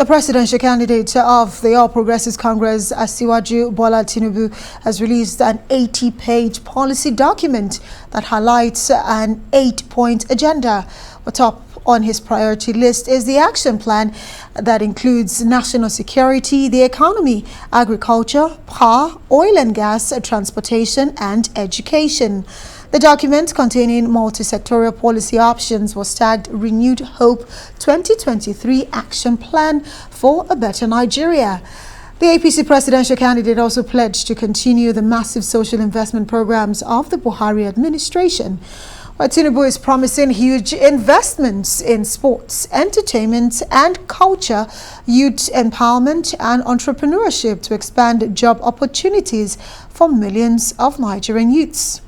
The presidential candidate of the All Progressives Congress, Asiwaju Bola Tinubu, has released an 80-page policy document that highlights an 8-point agenda. Top on his priority list is the action plan that includes national security, the economy, agriculture, power, oil and gas, transportation, and education. The document, containing multi-sectorial policy options, was tagged Renewed Hope 2023 Action Plan for a Better Nigeria. The APC presidential candidate also pledged to continue the massive social investment programs of the Buhari administration. While Tinubu is promising huge investments in sports, entertainment and culture, youth empowerment and entrepreneurship to expand job opportunities for millions of Nigerian youths.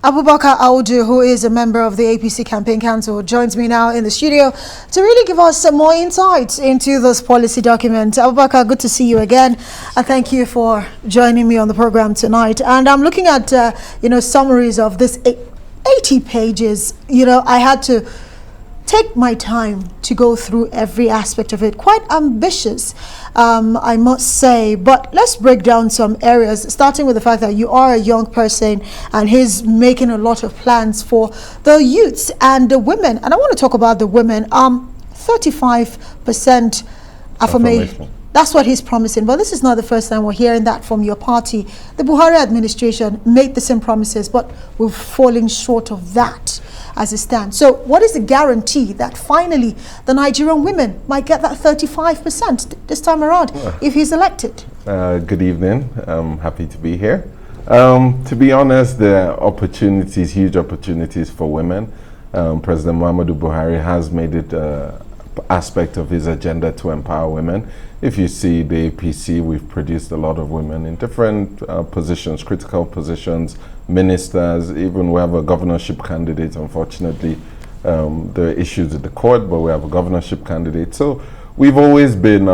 Abubakar Audu, who is a member of the APC Campaign Council, joins me now in the studio to really give us some more insights into this policy document. Abubakar, good to see you again. Thank you for joining me on the program tonight. And I'm looking at, summaries of this 80 pages. I had to take my time to go through every aspect of it. Quite ambitious, I must say. But let's break down some areas, starting with the fact that you are a young person and he's making a lot of plans for the youths and the women. And I want to talk about the women. 35% affirmation. That's what he's promising. But this is not the first time we're hearing that from your party. The Buhari administration made the same promises, but we're falling short of that as it stands. So what is the guarantee that finally the Nigerian women might get that 35% this time around if he's elected? Good evening. I'm happy to be here. To be honest, there are opportunities, huge opportunities for women. President Muhammadu Buhari has made it aspect of his agenda to empower women. If you see the APC, we've produced a lot of women in different positions, critical positions, ministers, even we have a governorship candidate. Unfortunately, there are issues with the court, but we have a governorship candidate. So we've always been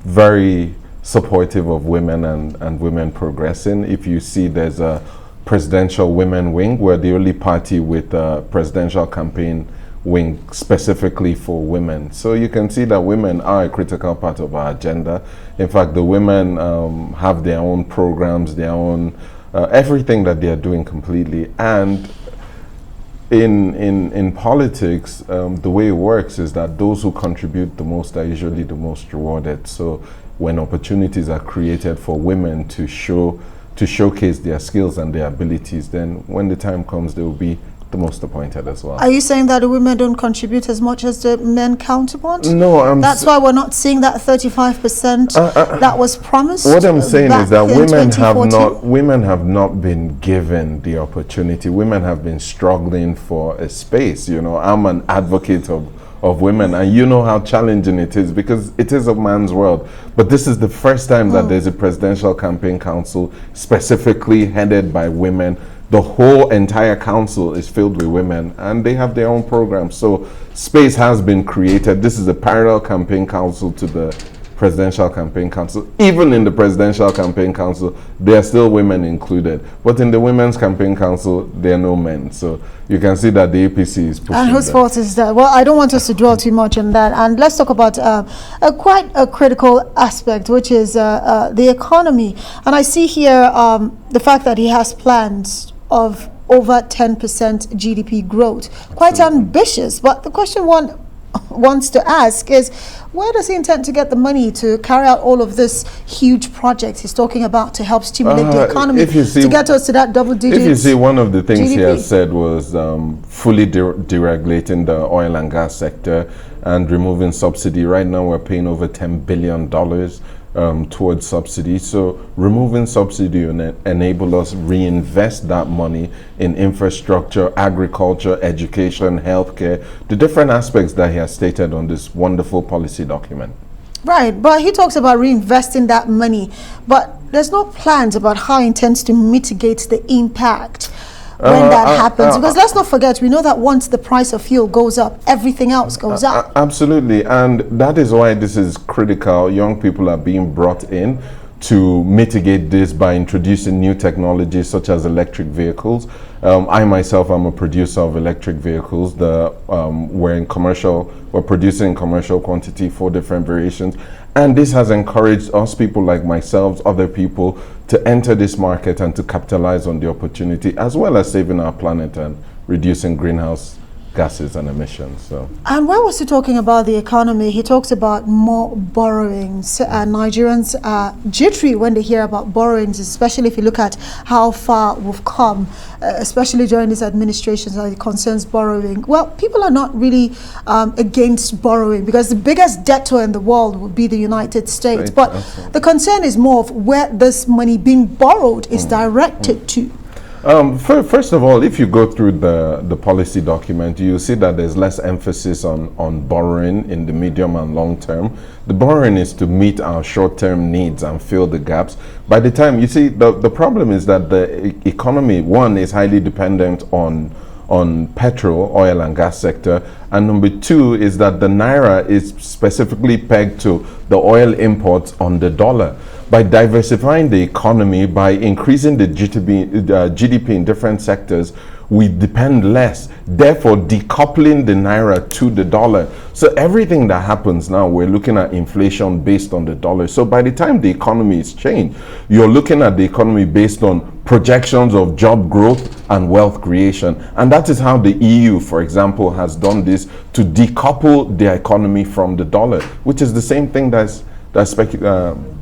very supportive of women and women progressing. If you see, there's a presidential women wing. We're the only party with a presidential campaign wing specifically for women. So you can see that women are a critical part of our agenda. In fact, the women have their own programs, their own everything that they are doing completely. And in politics, the way it works is that those who contribute the most are usually the most rewarded. So when opportunities are created for women to showcase their skills and their abilities, then when the time comes, they will be the most appointed as well. Are you saying that the women don't contribute as much as the men counterpart? No, that's why we're not seeing that 35% that was promised. What I'm saying is that women have not been given the opportunity. Women have been struggling for a space. I'm an advocate of women, and you know how challenging it is because it is a man's world. But this is the first time that there's a presidential campaign council specifically headed by women. The whole entire council is filled with women and they have their own programs. So space has been created. This is a parallel campaign council to the presidential campaign council. Even in the presidential campaign council, there are still women included. But in the women's campaign council, there are no men. So you can see that the APC is pushing. And whose fault is that? Well, I don't want us to dwell too much on that. And let's talk about quite a critical aspect, which is the economy. And I see here the fact that he has plans of over 10% GDP growth. Quite ambitious, but the question one wants to ask is, where does he intend to get the money to carry out all of this huge projects he's talking about to help stimulate the economy, to get us to that double digit? If you see, one of the things GDP. He has said was fully deregulating the oil and gas sector and removing subsidy. Right now we're paying over $10 billion towards subsidy. So removing subsidy will enable us reinvest that money in infrastructure, agriculture, education, healthcare, the different aspects that he has stated on this wonderful policy document. Right, but he talks about reinvesting that money, but there's no plans about how he intends to mitigate the impact when that happens, because let's not forget, we know that once the price of fuel goes up, everything else goes up. Absolutely, and that is why this is critical. Young people are being brought in to mitigate this by introducing new technologies such as electric vehicles. I myself am a producer of electric vehicles. We're producing in commercial quantity, 4 different variations. And this has encouraged us, people like myself, other people, to enter this market and to capitalize on the opportunity, as well as saving our planet and reducing greenhouse gases and emissions. So. And where was he talking about the economy? He talks about more borrowings, and Nigerians are jittery when they hear about borrowings, especially if you look at how far we've come, especially during this administration as it concerns borrowing. Well, people are not really against borrowing, because the biggest debtor in the world would be the United States. But the concern is more of where this money being borrowed is directed to. First of all, if you go through the policy document, you see that there's less emphasis on borrowing in the medium and long term. The borrowing is to meet our short-term needs and fill the gaps. By the time, you see, the problem is that the economy, one, is highly dependent on petrol, oil and gas sector, and number 2 is that the naira is specifically pegged to the oil imports on the dollar. By diversifying the economy, by increasing the GDP in different sectors, we depend less, therefore decoupling the naira to the dollar. So everything that happens now, we're looking at inflation based on the dollar. So by the time the economy is changed, you're looking at the economy based on projections of job growth and wealth creation. And that is how the EU, for example, has done this to decouple the economy from the dollar, which is the same thing that's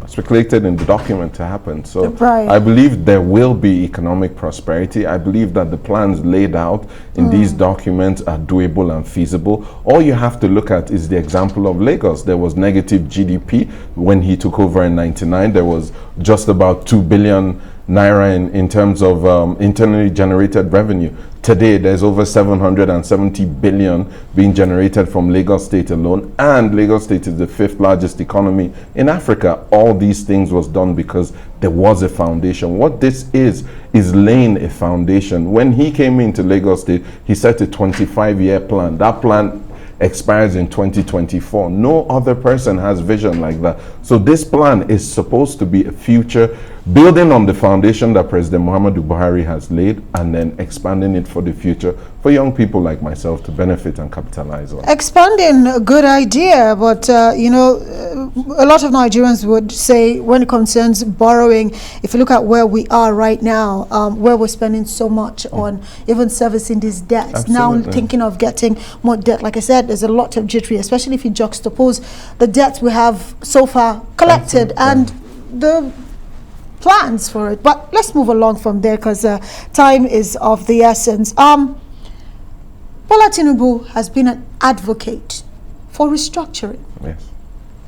speculated in the document to happen. So I believe there will be economic prosperity. I believe that the plans laid out in these documents are doable and feasible. All you have to look at is the example of Lagos. There was negative GDP when he took over in '99. There was just about 2 billion naira in terms of internally generated revenue. Today, there's over 770 billion being generated from Lagos State alone, and Lagos State is the 5th largest economy in Africa. All these things was done because there was a foundation. What this is laying a foundation. When he came into Lagos State, he set a 25-year plan. That plan expires in 2024. No other person has vision like that. So this plan is supposed to be a future, building on the foundation that President Muhammadu Buhari has laid, and then expanding it for the future for young people like myself to benefit and capitalize on. Expanding, a good idea, but you know, a lot of Nigerians would say when it concerns borrowing, if you look at where we are right now, where we're spending so much on even servicing these debts, Absolutely. now thinking of getting more debt. Like I said, there's a lot of jittery, especially if you juxtapose the debts we have so far collected and the plans for it. But let's move along from there, because time is of the essence. Bola Tinubu has been an advocate for restructuring. Yes.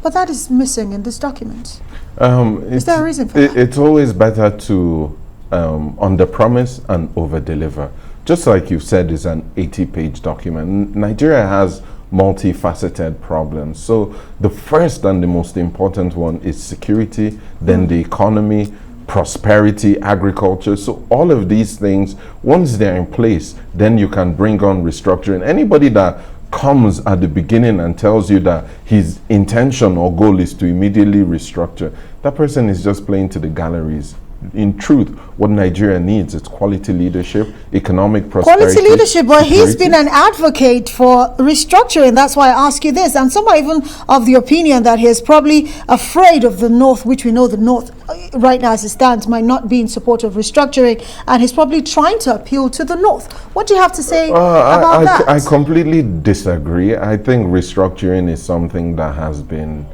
But that is missing in this document. Is there a reason for that? It's always better to under-promise and over-deliver. Just like you said, it's an 80-page document. Nigeria has multifaceted problems. So the first and the most important one is security, then the economy, prosperity, agriculture. So all of these things, once they're in place, then you can bring on restructuring. Anybody that comes at the beginning and tells you that his intention or goal is to immediately restructure, that person is just playing to the galleries. In truth, what Nigeria needs is quality leadership, economic prosperity. Quality leadership, but security. he's been an advocate for restructuring. That's why I ask you this. And some are even of the opinion that he's probably afraid of the North, which we know the North right now as it stands might not be in support of restructuring, and he's probably trying to appeal to the North. What do you have to say about that? I completely disagree. I think restructuring is something that has been,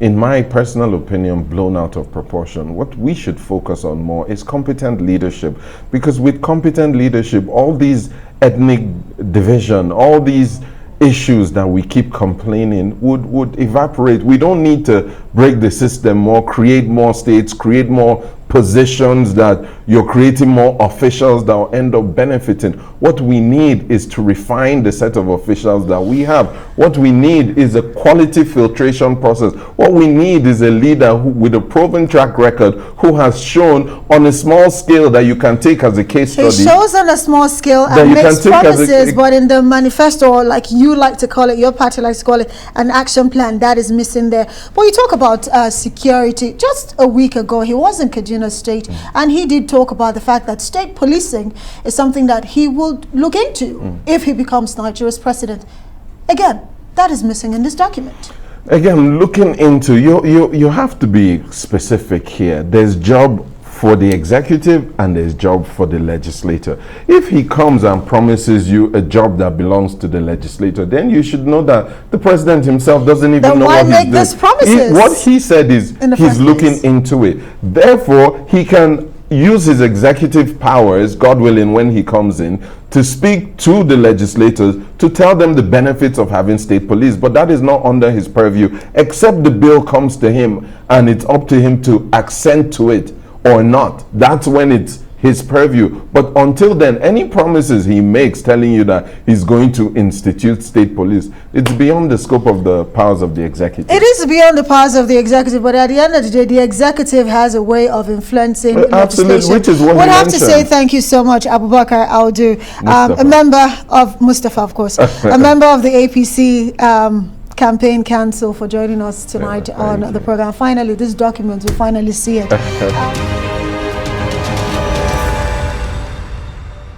in my personal opinion, blown out of proportion. What we should focus on more is competent leadership, because with competent leadership, all these ethnic division, all these issues that we keep complaining would evaporate. We don't need to break the system more, create more states, create more positions, that you're creating more officials that will end up benefiting. What we need is to refine the set of officials that we have. What we need is a quality filtration process. What we need is a leader with a proven track record, who has shown on a small scale that you can take as a case study. He shows on a small scale and makes promises, but in the manifesto, or like you like to call it, your party likes to call it, an action plan, that is missing there. But you talk about security. Just a week ago, he was in Kaduna State, and he did talk about the fact that state policing is something that he will look into if he becomes Nigeria's president. Again, that is missing in this document. Again, looking into, you have to be specific here. There's job for the executive and there's job for the legislator. If he comes and promises you a job that belongs to the legislator, then you should know that the president himself doesn't even know what he's doing. These promises? What he said is he's looking into it. Therefore, he can use his executive powers, God willing, when he comes in, to speak to the legislators to tell them the benefits of having state police. But that is not under his purview, except the bill comes to him and it's up to him to accent to it or not. That's when it's his purview. But until then, any promises he makes telling you that he's going to institute state police, it's beyond the scope of the powers of the executive. It is beyond the powers of the executive, but at the end of the day, the executive has a way of influencing legislation. Which is what we'll have to say thank you so much, Abubakar Audu, a member of Mustafa, of course, a member of the APC Campaign Council, for joining us tonight on the program. Finally, this document, we finally see it.